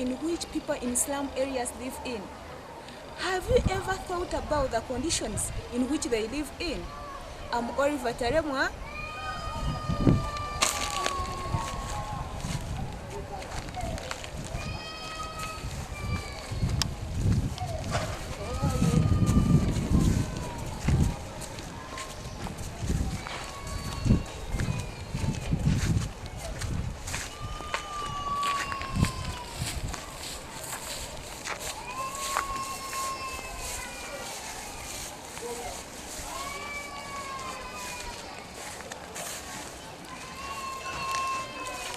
in which people in slum areas live in. Have you ever thought about the conditions in which they live in? I'm Olivia Taremwa.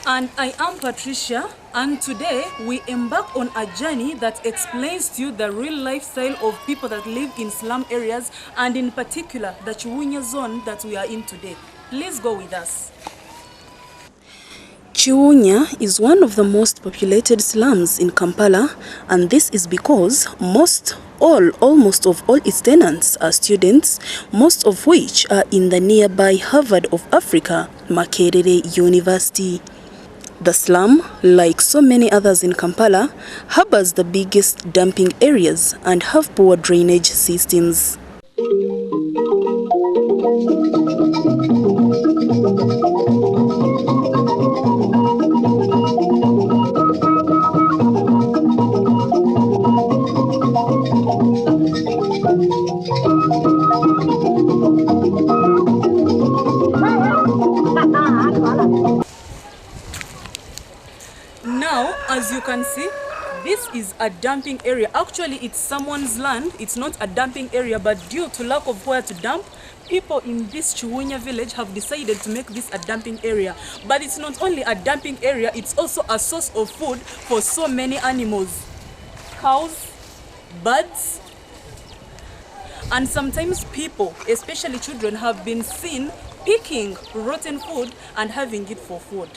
And I am Patricia, and today we embark on a journey that explains to you the real lifestyle of people that live in slum areas, and in particular the Chiwunya zone that we are in today. Please go with us. Chiwunya is one of the most populated slums in Kampala, and this is because almost all its tenants are students, most of which are in the nearby Harvard of Africa, Makerere University. The slum, like so many others in Kampala, harbors the biggest dumping areas and have poor drainage systems. Now, as you can see, this is a dumping area. Actually, it's someone's land. It's not a dumping area, but due to lack of where to dump, people in this Chiwunya village have decided to make this a dumping area. But it's not only a dumping area, it's also a source of food for so many animals. Cows, birds, and sometimes people, especially children, have been seen picking rotten food and having it for food.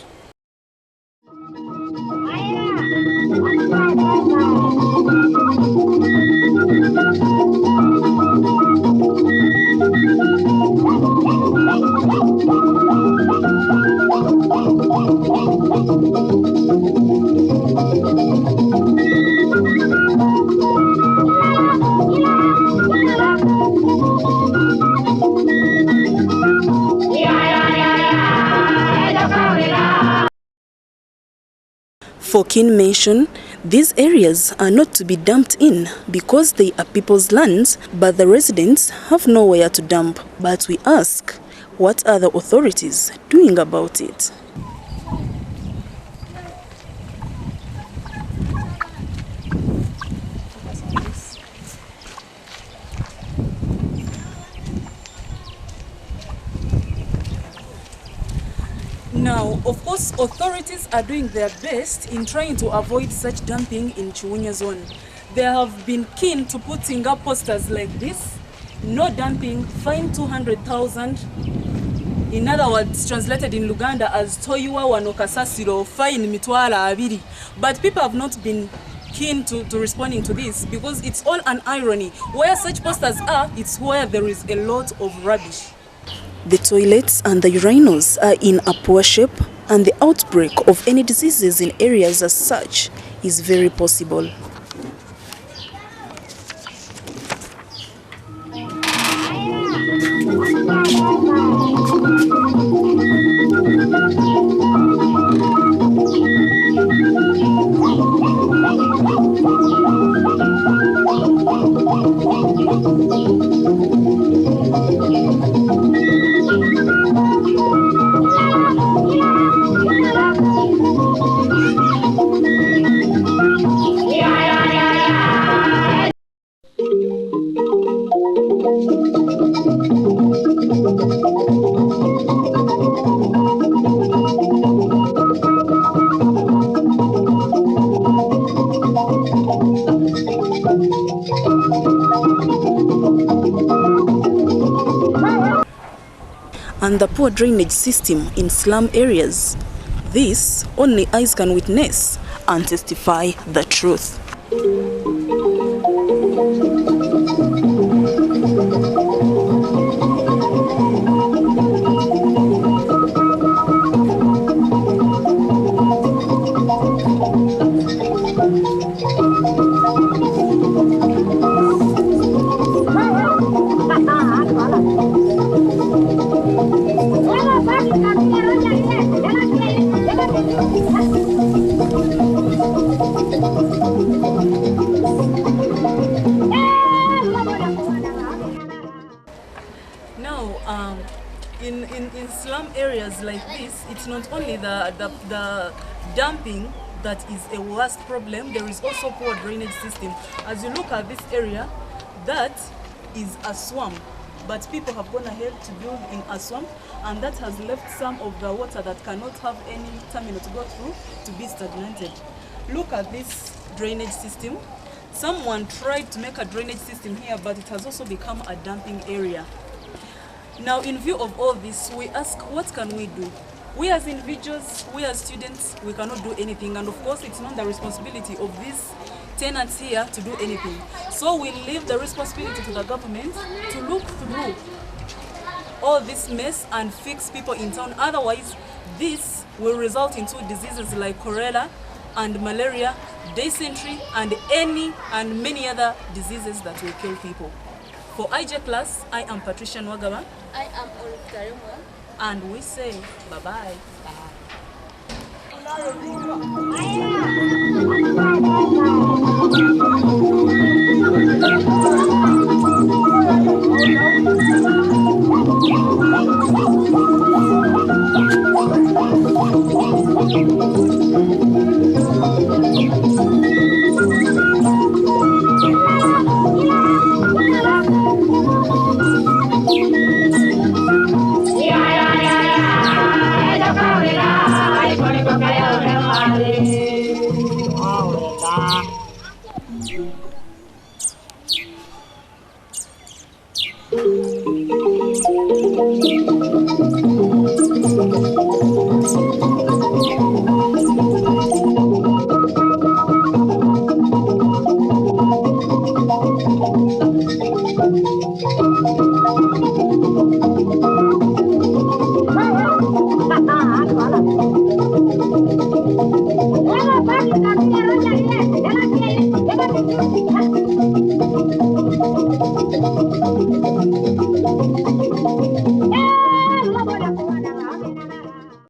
For keen mention, these areas are not to be dumped in because they are people's lands, but the residents have nowhere to dump. But we ask, what are the authorities doing about it? Now, of course, authorities are doing their best in trying to avoid such dumping in Chiwunya zone. They have been keen to putting up posters like this: no dumping, fine 200,000. In other words, translated in Uganda as toyiwa wanokasasiro, fine mitwala abiri. But people have not been keen to responding to this because it's all an irony. Where such posters are, it's where there is a lot of rubbish. The toilets and the urinals are in a poor shape, and the outbreak of any diseases in areas as such is very possible. And the poor drainage system in slum areas. This only eyes can witness and testify the truth. areas like this, it's not only the dumping that is a worst problem, there is also poor drainage system. As you look at this area, that is a swamp, but people have gone ahead to build in a swamp, and that has left some of the water that cannot have any terminal to go through to be stagnated. Look at this drainage system. Someone tried to make a drainage system here, but it has also become a dumping area. Now, in view of all this, we ask, what can we do? We as individuals, we as students, we cannot do anything, and of course it's not the responsibility of these tenants here to do anything. So we leave the responsibility to the government to look through all this mess and fix people in town. Otherwise, this will result into diseases like cholera and malaria, dysentery, and many other diseases that will kill people. For IJ Class, I am Patricia Nuwagaba. I am Olivia Taremwa. And we say bye-bye.